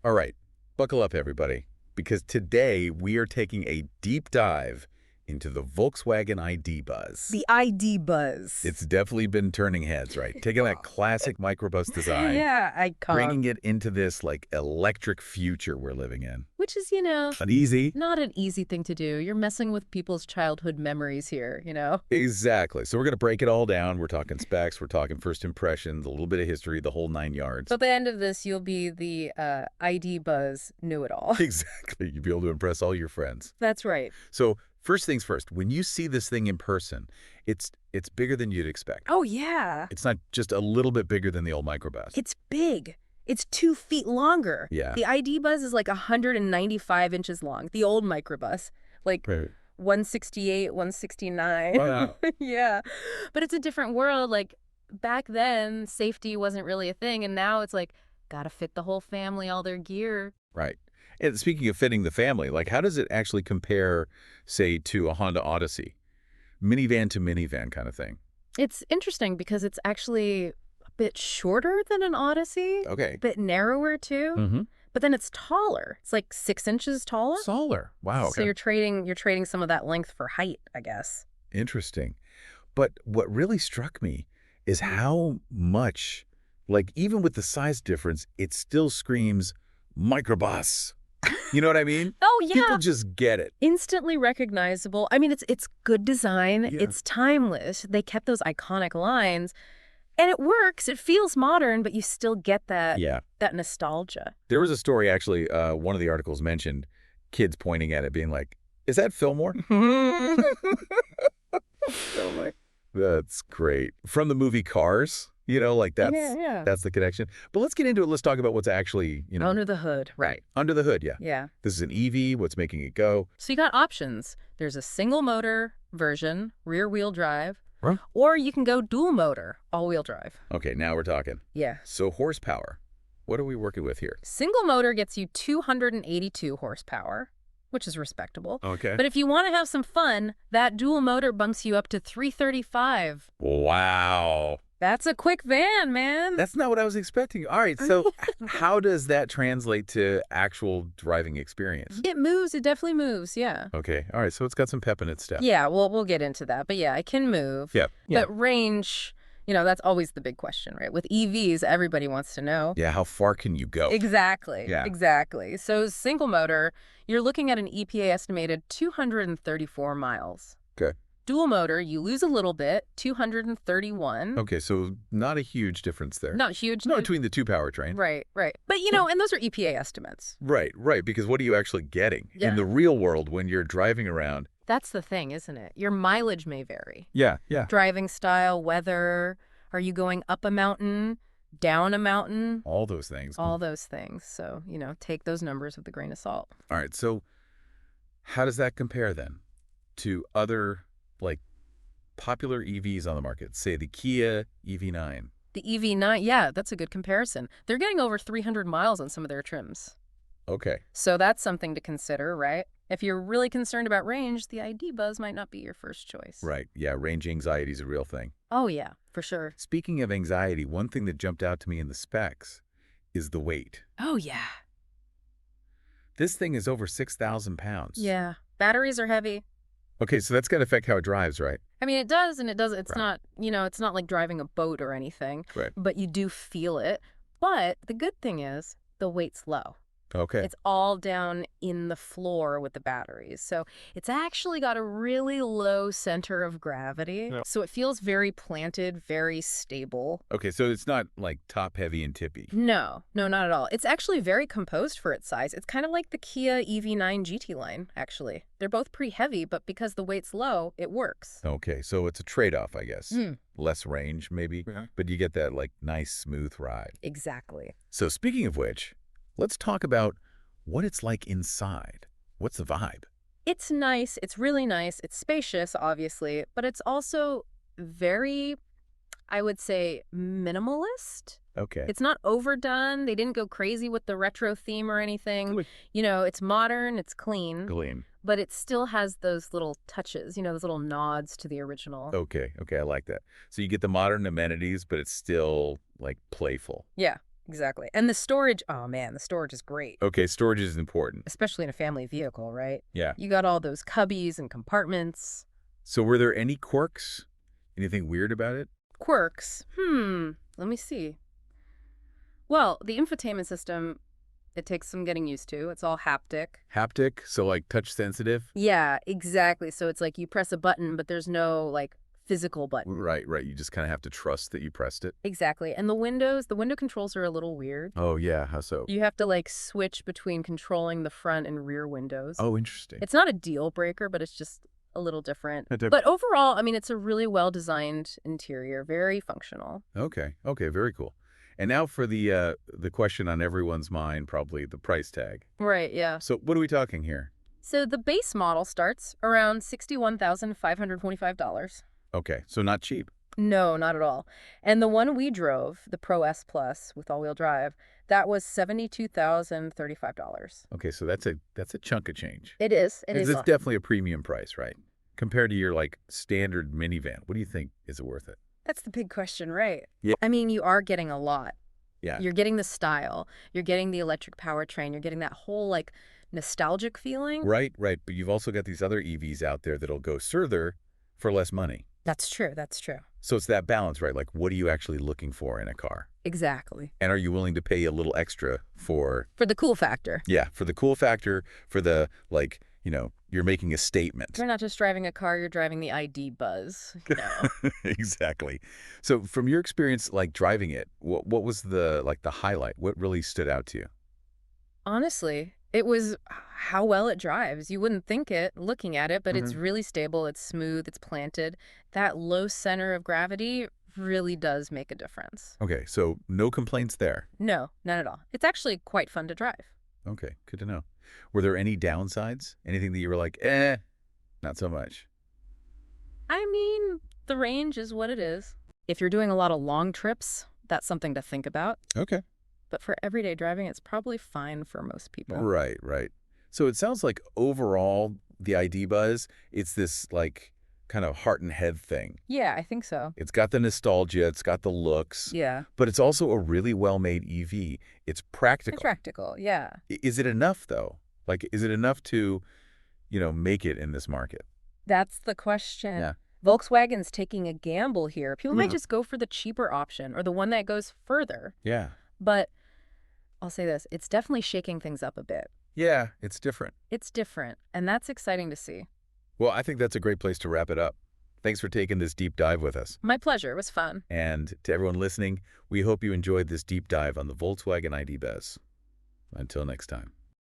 All right, buckle up, everybody, because today we are taking a deep dive into the Volkswagen ID Buzz. The ID Buzz. It's definitely been turning heads, right? Taking that classic microbus design, Yeah, icon. bringing it into this, like, electric future we're living in. Which is, Uneasy? not an easy thing to do. You're messing with people's childhood memories here. Exactly. So we're going to break it all down. We're talking specs, we're talking first impressions, a little bit of history, the whole 9 yards. So at the end of this, you'll be the ID Buzz know-it-all. Exactly. You'll be able to impress all your friends. That's right. So first things first, when you see this thing in person, it's bigger than you'd expect. Oh, yeah. It's not just a little bit bigger than the old microbus. It's big. It's 2 feet longer. Yeah. The ID Buzz is like 195 inches long. The old microbus, like Right. 168, 169. Wow. Yeah. But it's a different world. Like, back then, safety wasn't really a thing, and now it's like, gotta fit the whole family, all their gear. Right. And speaking of fitting the family, like how does it actually compare, say, to a Honda Odyssey? Minivan to minivan kind of thing. It's interesting because it's actually a bit shorter than an Odyssey, Okay. a bit narrower too, Mm-hmm. but then it's taller. It's like 6 inches taller. Solar. Wow. So Okay. you're trading some of that length for height, I guess. Interesting. But what really struck me is how much, like even with the size difference, it still screams microbus. You know what I mean? Oh, yeah. People just get it. Instantly recognizable. I mean, it's good design. Yeah. It's timeless. They kept those iconic lines. And it works. It feels modern, but you still get that Yeah. nostalgia. There was a story, actually, one of the articles mentioned kids pointing at it being like, is that Fillmore? That's great. From the movie Cars, like Yeah. that's the connection. But let's get into it. Let's talk about what's actually, Under the hood, right. under the hood. Yeah. Yeah. This is an EV. What's making it go? So you got options. There's a single motor version, rear wheel drive, Huh? or you can go dual motor, all wheel drive. Okay, now we're talking. Yeah. So horsepower. What are we working with here? Single motor gets you 282 horsepower, which is respectable. Okay. But if you want to have some fun, that dual motor bumps you up to 335. Wow. That's a quick van, man. That's not what I was expecting. All right, so how does that translate to actual driving experience? It moves. It definitely moves. Yeah. Okay, all right, so it's got some pep in its step. Yeah, well, we'll get into that. But yeah, it can move. Yeah. But range, that's always the big question, right? With EVs, everybody wants to know. Yeah, how far can you go? Exactly. Yeah. Exactly. So single motor, you're looking at an EPA estimated 234 miles. Okay. Dual motor, you lose a little bit, 231. Okay, so not a huge difference there. Not huge. Not between the two powertrains. Right. But, and those are EPA estimates. Right, because what are you actually getting? Yeah. In the real world, when you're driving around. That's the thing, isn't it? Your mileage may vary. Yeah. Driving style, weather. Are you going up a mountain, down a mountain? All those things. All those things. So, take those numbers with a grain of salt. All right, so how does that compare then to other, like, popular EVs on the market? Say the Kia EV9. The EV9, yeah, that's a good comparison. They're getting over 300 miles on some of their trims. Okay. So that's something to consider, right? If you're really concerned about range, the ID Buzz might not be your first choice. Right, yeah, range anxiety is a real thing. Oh, yeah, for sure. Speaking of anxiety, one thing that jumped out to me in the specs is the weight. Oh, yeah. This thing is over 6,000 pounds. Yeah. Batteries are heavy. Okay, so that's going to affect how it drives, right? I mean, it does and it doesn't. It's Right. not, it's not like driving a boat or anything. Right. But you do feel it. But the good thing is the weight's low. Okay. It's all down in the floor with the batteries. So it's actually got a really low center of gravity. Yeah. So it feels very planted, very stable. Okay, so it's not like top heavy and tippy. No, not at all. It's actually very composed for its size. It's kind of like the Kia EV9 GT line, actually. They're both pretty heavy, but because the weight's low, it works. Okay, so it's a trade-off, I guess. Mm. Less range, maybe, but you get that, like, nice, smooth ride. Exactly. So speaking of which, let's talk about what it's like inside. What's the vibe? It's nice. It's really nice. It's spacious, obviously, but it's also very, I would say, minimalist. Okay. It's not overdone. They didn't go crazy with the retro theme or anything. Good. It's modern, it's clean, Gleam. but it still has those little touches, those little nods to the original. Okay, I like that. So you get the modern amenities, but it's still, like, playful. Yeah, Exactly. And the storage, oh man, the storage is great, Okay, storage is important. especially in a family vehicle, right? Yeah. You got all those cubbies and compartments. So were there any quirks? Anything weird about it? Quirks. Let me see. Well, the infotainment system, it takes some getting used to. It's all haptic. Haptic, so like touch sensitive? Yeah, exactly. So it's like you press a button, but there's no like physical button. Right, right. You just kind of have to trust that you pressed it. Exactly. And the window controls are a little weird. Oh, yeah. How so? You have to like switch between controlling the front and rear windows. Oh, interesting. It's not a deal breaker, but it's just a little different. A diff- But overall, I mean, it's a really well-designed interior, very functional. Okay. Okay. Very cool. And now for the question on everyone's mind, probably the price tag. Right, yeah. So what are we talking here? So the base model starts around $61,525. Okay. So not cheap. No, not at all. And the one we drove, the Pro S Plus with all-wheel drive, that was $72,035. Okay. So that's a chunk of change. It is. It It's is. definitely a premium price, right? Compared to your like standard minivan. What do you think? Is it worth it? That's the big question, right? Yeah. I mean, you are getting a lot. Yeah. You're getting the style. You're getting the electric powertrain. You're getting that whole, like, nostalgic feeling. Right, right. But you've also got these other EVs out there that'll go further for less money. That's true. That's true. So it's that balance, right? Like, what are you actually looking for in a car? Exactly. And are you willing to pay a little extra for, For the cool factor. yeah, for the cool factor, for the, like, you're making a statement. You're not just driving a car, you're driving the ID buzz. No. Exactly. So from your experience, like, driving it, what was the highlight? What really stood out to you? Honestly, it was how well it drives. You wouldn't think it looking at it, but it's Mhm. really stable. It's smooth. It's planted. That low center of gravity really does make a difference. Okay, so no complaints there. No, none at all. It's actually quite fun to drive. Okay, good to know. Were there any downsides? Anything that you were like, not so much? I mean, the range is what it is. If you're doing a lot of long trips, that's something to think about. Okay. But for everyday driving, it's probably fine for most people. Right, right. So it sounds like overall, the ID Buzz, it's this like kind of heart and head thing. Yeah, I think so. It's got the nostalgia, it's got the looks, Yeah. but it's also a really well-made EV. It's practical. Practical, yeah. Is it enough though? Like, is it enough to, make it in this market? That's the question. Yeah. Volkswagen's taking a gamble here. People might Mhm. just go for the cheaper option or the one that goes further. Yeah. But I'll say this, it's definitely shaking things up a bit. Yeah, it's different. It's different, and that's exciting to see. Well, I think that's a great place to wrap it up. Thanks for taking this deep dive with us. My pleasure. It was fun. And to everyone listening, we hope you enjoyed this deep dive on the Volkswagen ID Buzz. Until next time.